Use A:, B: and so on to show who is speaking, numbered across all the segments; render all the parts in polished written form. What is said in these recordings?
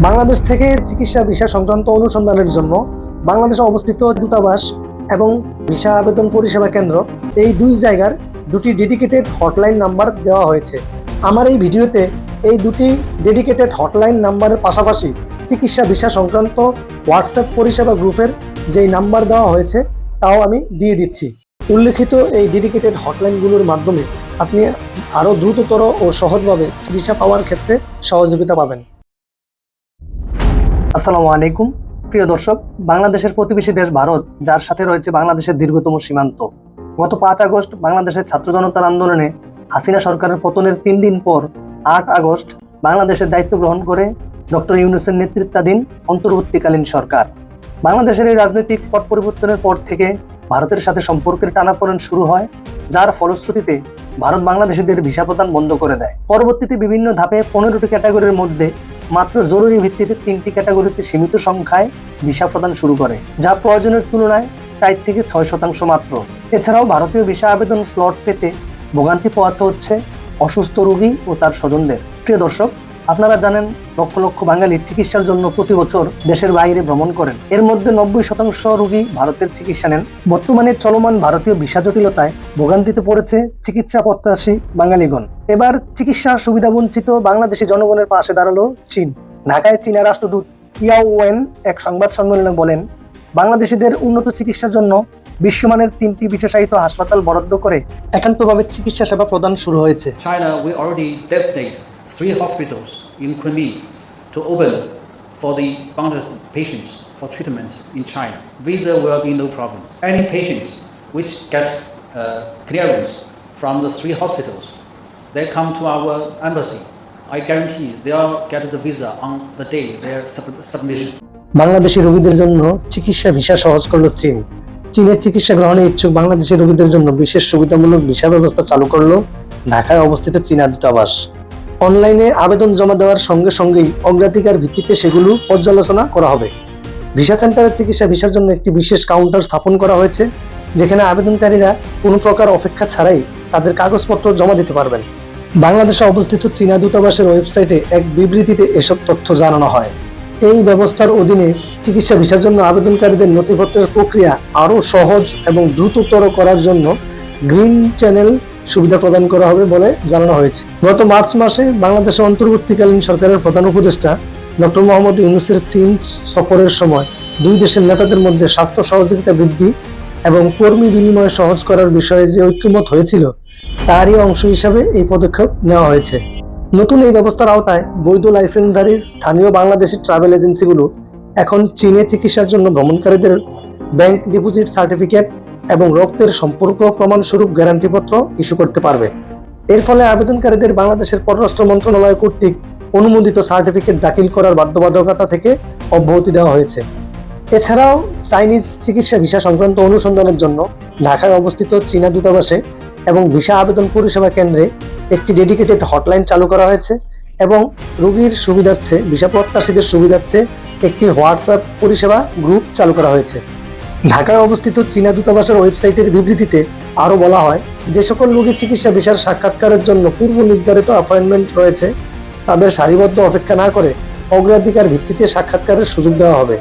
A: বাংলাদেশ থেকে চিকিৎসা ভিসা সংক্রান্ত অনুসন্ধানের জন্য বাংলাদেশে অবস্থিত দূতাবাস এবং ভিসা আবেদন পরিষেবা কেন্দ্র এই দুই জায়গার দুটি ডেডিকেটেড হটলাইন নাম্বার দেওয়া হয়েছে। আমার এই ভিডিওতে এই দুটি ডেডিকেটেড হটলাইন নাম্বারের পাশাপাশি চিকিৎসা ভিসা সংক্রান্ত হোয়াটসঅ্যাপ পরিষেবা গ্রুপের যেই নাম্বার দেওয়া হয়েছে তাও আমি দিয়ে দিচ্ছি। উল্লেখিত এই ডেডিকেটেড হটলাইনগুলোর মাধ্যমে আপনি আরও দ্রুততর ও সহজভাবে ভিসা পাওয়ার ক্ষেত্রে সহযোগিতা পাবেন। আসসালামু আলাইকুম প্রিয় দর্শক, বাংলাদেশের প্রতিবেশী দেশ ভারত, যার সাথে রয়েছে বাংলাদেশের দীর্ঘতম সীমান্ত, গত 5 আগস্ট বাংলাদেশের ছাত্র জনতার আন্দোলনে হাসিনা সরকারের পতনের 3 দিন পর 8 আগস্ট বাংলাদেশের দায়িত্ব গ্রহণ করে ডক্টর ইউনূসের নেতৃত্বাধীন অন্তর্বর্তীকালীন সরকার। বাংলাদেশের এই রাজনৈতিক পট পরিবর্তনের পর থেকে ভারতের সাথে সম্পর্কের টানাপোড়েন শুরু হয়, যার ফলশ্রুতিতে ভারত বাংলাদেশিদের ভিসা প্রদান বন্ধ করে দেয়। পরবর্তীতে বিভিন্ন ধাপে 15টি ক্যাটাগরির মধ্যে মাত্র জরুরি ভিত্তিতে 3টি ক্যাটাগরিতে সীমিত সংখ্যায় ভিসা প্রদান শুরু করে, যা প্রয়োজনের তুলনায় 4 থেকে 6% মাত্র। এছাড়াও ভারতীয় ভিসা আবেদন স্লট পেতে ভোগান্তি পোহাতে হচ্ছে অসুস্থ রোগী ও তার স্বজনদের। প্রিয় দর্শক, আপনারা জানেন লক্ষ লক্ষ বাঙালি চিকিৎসার জন্য প্রতি বছর দেশের বাইরে ভ্রমণ করেন। এর মধ্যে 90% রোগী ভারতের চিকিৎসা নেন। বর্তমানে চলমান ভারতীয় ভিসা জটিলতায় ভোগান্তিতে পড়েছে চিকিৎসা প্রত্যাশী বাঙালিগণ। এবার চিকিৎসার সুবিধা বঞ্চিত বাংলাদেশি জনগণের পাশে দাঁড়ালো চীন। ঢাকায় চীনা রাষ্ট্রদূত ইয়াও ওয়েন এক সংবাদ সম্মেলনে বলেন, বাংলাদেশিদের উন্নত চিকিৎসার জন্য বিশ্বমানের 3টি বিশেষায়িত হাসপাতাল বরাদ্দ করে একান্তভাবে চিকিৎসা সেবা প্রদান শুরু হয়েছে।
B: China, we already designate 3 hospitals in Kunming to open for the Bangladesh patients for treatment in China. Visa will be no problem. Any patients which get clearance from the 3 hospitals, they come to our embassy. I guarantee they'll get the visa on the day their submission.
A: Bangladeshi রোগীদের জন্য চিকিৎসা visa সহজ করলো চীন। চীনের চিকিৎসা গ্রহণে ইচ্ছুক বাংলাদেশি রোগীদের জন্য বিশেষ সুবিধামূলক ভিসা ব্যবস্থা চালু করলো ঢাকায় অবস্থিত চীনা দূতাবাস। অনলাইনে আবেদন জমা দেওয়ার সঙ্গে সঙ্গেই অগ্রাধিকার ভিত্তিতে সেগুলো পর্যালোচনা করা হবে। ভিসা সেন্টারে চিকিৎসা ভিসার জন্য একটি বিশেষ কাউন্টার স্থাপন করা হয়েছে, যেখানে আবেদনকারীরা কোনো প্রকার অপেক্ষা ছাড়াই তাদের কাগজপত্র জমা দিতে পারবেন। বাংলাদেশে অবস্থিত চীনা দূতাবাসের ওয়েবসাইটে এক বিবৃতিতে এসব তথ্য জানানো হয়। এই ব্যবস্থার অধীনে চিকিৎসা ভিসার জন্য আবেদনকারীদের নথিপত্রের প্রক্রিয়া আরও সহজ এবং দ্রুততর করার জন্য গ্রিন চ্যানেল সুবিধা প্রদান করা হবে বলে জানানো হয়েছে। গত মার্চ মাসে বাংলাদেশের অন্তর্বর্তীকালীন সরকারের প্রধান উপদেষ্টা ডক্টর মোহাম্মদ ইউনূসের চীন সফরের সময় দুই দেশের নেতাদের মধ্যে স্বাস্থ্য সহযোগিতা বৃদ্ধি এবং কর্মী বিনিময় সহজ করার বিষয়ে যে ঐক্যমত হয়েছিল, তারই অংশ হিসাবে এই পদক্ষেপ নেওয়া হয়েছে। নতুন এই ব্যবস্থার আওতায় বৈধ লাইসেন্সধারী স্থানীয় বাংলাদেশি ট্রাভেল এজেন্সিগুলো এখন চীনে চিকিৎসার জন্য ভ্রমণকারীদের ব্যাংক ডিপোজিট সার্টিফিকেট এবং রক্তের সম্পর্ক প্রমাণস্বরূপ গ্যারান্টিপত্র ইস্যু করতে পারবে। এর ফলে আবেদনকারীদের বাংলাদেশের পররাষ্ট্র মন্ত্রণালয় কর্তৃক অনুমোদিত সার্টিফিকেট দাখিল করার বাধ্যবাধকতা থেকে অব্যাহতি দেওয়া হয়েছে। এছাড়াও চাইনিজ চিকিৎসা ভিসা সংক্রান্ত অনুসন্ধানের জন্য ঢাকায় অবস্থিত চীনা দূতাবাসে এবং ভিসা আবেদন পরিষেবা কেন্দ্রে একটি ডেডিকেটেড হটলাইন চালু করা হয়েছে এবং রোগীর সুবিধার্থে ভিসা প্রত্যাশীদের সুবিধার্থে একটি হোয়াটসঅ্যাপ পরিষেবা গ্রুপ চালু করা হয়েছে। ঢাকায় অবস্থিত চীনা দূতাবাসের ওয়েবসাইটের বিবৃতিতে আরও বলা হয়, যে সকল রোগীর চিকিৎসা ভিসার সাক্ষাৎকারের জন্য পূর্ব নির্ধারিত অ্যাপয়েন্টমেন্ট রয়েছে, তাদের সারিবদ্ধ অপেক্ষা না করে অগ্রাধিকার ভিত্তিতে সাক্ষাৎকারের সুযোগ দেওয়া হবে।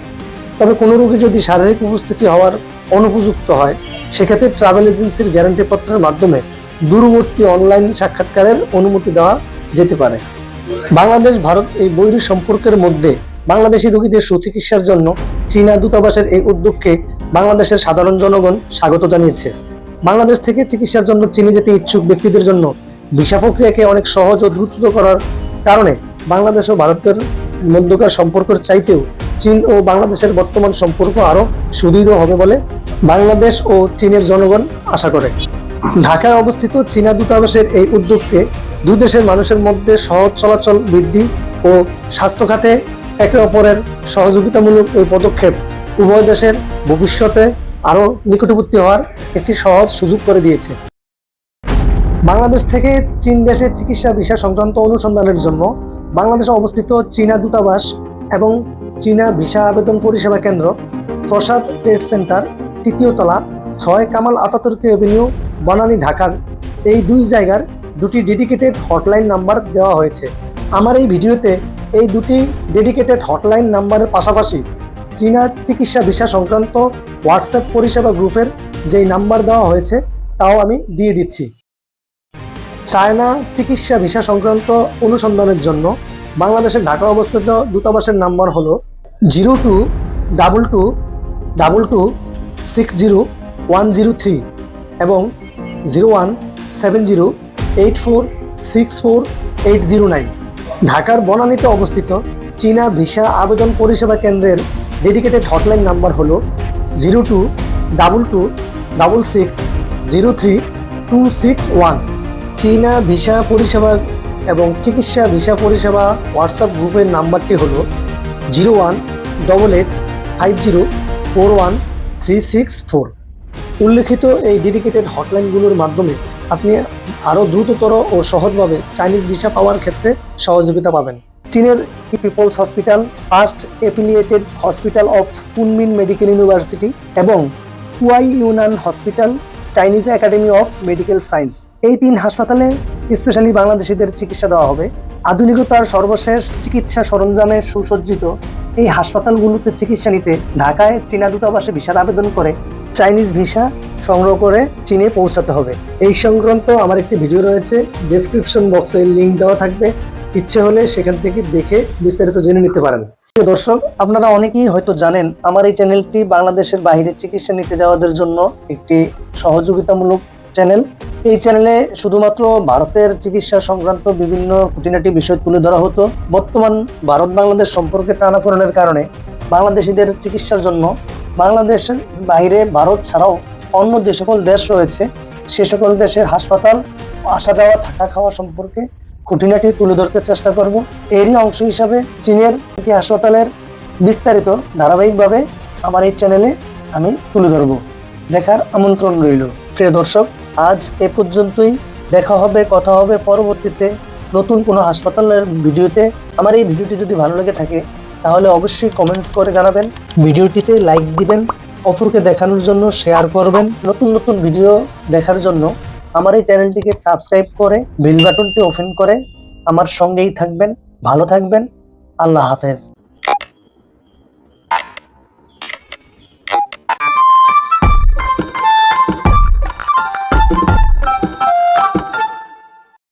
A: তবে কোনো রোগী যদি শারীরিক উপস্থিতি হওয়ার অনুপযুক্ত হয়, সেক্ষেত্রে ট্রাভেল এজেন্সির গ্যারান্টিপত্রের মাধ্যমে দূরবর্তী অনলাইন সাক্ষাৎকারের অনুমতি দেওয়া যেতে পারে। বাংলাদেশ ভারত এই বৈরী সম্পর্কের মধ্যে বাংলাদেশি রোগীদের সুচিকিৎসার জন্য চীনা দূতাবাসের এই উদ্যোগকে বাংলাদেশের সাধারণ জনগণ স্বাগত জানিয়েছে। বাংলাদেশ থেকে চিকিৎসার জন্য চীনে যেতে ইচ্ছুক ব্যক্তিদের জন্য ভিসা প্রক্রিয়াকে অনেক সহজ ও দ্রুত করার কারণে বাংলাদেশ ও ভারতের মধ্যকার সম্পর্কের চাইতেও চীন ও বাংলাদেশের বর্তমান সম্পর্ক আরও সুদৃঢ় হবে বলে বাংলাদেশ ও চীনের জনগণ আশা করে। ঢাকায় অবস্থিত চীনা দূতাবাসের এই উদ্যোগকে দুই দেশের মানুষের মধ্যে সহজ চলাচল বৃদ্ধি ও স্বাস্থ্য খাতে একে অপরের সহযোগিতামূলক এই পদক্ষেপ উভয় দেশের ভবিষ্যতে আরও নিকটবর্তী হওয়ার একটি সহজ সুযোগ করে দিয়েছে। বাংলাদেশ থেকে চীন দেশে চিকিৎসা ভিসা সংক্রান্ত অনুসন্ধানের জন্য বাংলাদেশে অবস্থিত চীনা দূতাবাস এবং চীনা ভিসা আবেদন পরিষেবা কেন্দ্র, প্রসাদ ট্রেড সেন্টার, 3য় তলা, 6 কামাল আতাতুর্ক এভিনিউ, বনানী, ঢাকার এই দুই জায়গার দুটি ডেডিকেটেড হটলাইন নাম্বার দেওয়া হয়েছে। আমার এই ভিডিওতে এই দুটি ডেডিকেটেড হটলাইন নাম্বারের পাশাপাশি চীনা চিকিৎসা ভিসা সংক্রান্ত হোয়াটসঅ্যাপ পরিষেবা গ্রুপের যেই নাম্বার দেওয়া হয়েছে তাও আমি দিয়ে দিচ্ছি। চায়না চিকিৎসা ভিসা সংক্রান্ত অনুসন্ধানের জন্য বাংলাদেশের ঢাকা অবস্থিত দূতাবাসের নাম্বার হলো 022222600103 এবং 017084648009। ঢাকার বনানীতে অবস্থিত চীনা ভিসা আবেদন পরিষেবা কেন্দ্রের ডেডিকেটেড হটলাইন নাম্বার হলো 022266032261। চীনা ভিসা পরিষেবা এবং চিকিৎসা ভিসা পরিষেবা হোয়াটসঅ্যাপ গ্রুপের নাম্বারটি হলো 0188504136 উল্লেখিত এই ডেডিকেটেড হটলাইনগুলোর মাধ্যমে আপনি আরও দ্রুততর ও সহজভাবে চাইনিজ ভিসা পাওয়ার ক্ষেত্রে সহযোগিতা পাবেন। চীনের peoples hospital, first affiliated hospital of Kunming medical university এবং কুয়াই Yunnan hospital, Chinese academy of medical science, এই 3 হাসপাতালে স্পেশালি বাংলাদেশিদের চিকিৎসা দেওয়া হবে। আধুনিকতার সর্বশেষ চিকিৎসা সরঞ্জামে সুসজ্জিত এই হাসপাতালগুলোতে চিকিৎসা নিতে ঢাকায় চীনা দূতাবাসে ভিসার আবেদন করে চাইনিজ ভিসা সংগ্রহ করে চীনে পৌঁছাতে হবে। এই সংক্রান্ত আমার একটি ভিডিও রয়েছে, ডেসক্রিপশন বক্সে লিঙ্ক দেওয়া থাকবে, ইচ্ছে হলে সেখান থেকে দেখে বিস্তারিত জেনে নিতে পারেন। প্রিয় দর্শক, আপনারা অনেকেই হয়তো জানেন আমার এই চ্যানেলটি বাংলাদেশের বাইরে চিকিৎসা নিতে যাওয়াদের জন্য একটি সহযোগিতামূলক চ্যানেল। এই চ্যানেলে শুধুমাত্র ভারতের চিকিৎসা সংক্রান্ত বিভিন্ন খুঁটিনাটি বিষয় তুলে ধরা হতো। বর্তমান ভারত বাংলাদেশ সম্পর্কে টানাপোড়েনের কারণে বাংলাদেশিদের চিকিৎসার জন্য বাংলাদেশের বাইরে ভারত ছাড়াও অন্য যে সকল দেশ রয়েছে সে সকল দেশের হাসপাতাল, আসা যাওয়া, থাকা খাওয়া সম্পর্কে খুঁটিনাটি তুলে ধরতে চেষ্টা করব। এরই অংশ হিসাবে চীনের একটি হাসপাতালের বিস্তারিত ধারাবাহিকভাবে আমার এই চ্যানেলে আমি তুলে ধরব। দেখার আমন্ত্রণ রইল। প্রিয় দর্শক, আজ এ পর্যন্তই। দেখা হবে, কথা হবে পরবর্তীতে নতুন কোনো হাসপাতালের ভিডিওতে। আমার এই ভিডিওটি যদি ভালো লেগে থাকে তাহলে অবশ্যই কমেন্টস করে জানাবেন, ভিডিওটিতে লাইক দিবেন, অপরকে দেখানোর জন্য শেয়ার করবেন। নতুন নতুন ভিডিও দেখার জন্য আমার এই চ্যানেলটিকে সাবস্ক্রাইব করে বেল বাটনটি ওপেন করে আমার সঙ্গেই থাকবেন। ভালো থাকবেন। আল্লাহ হাফেজ।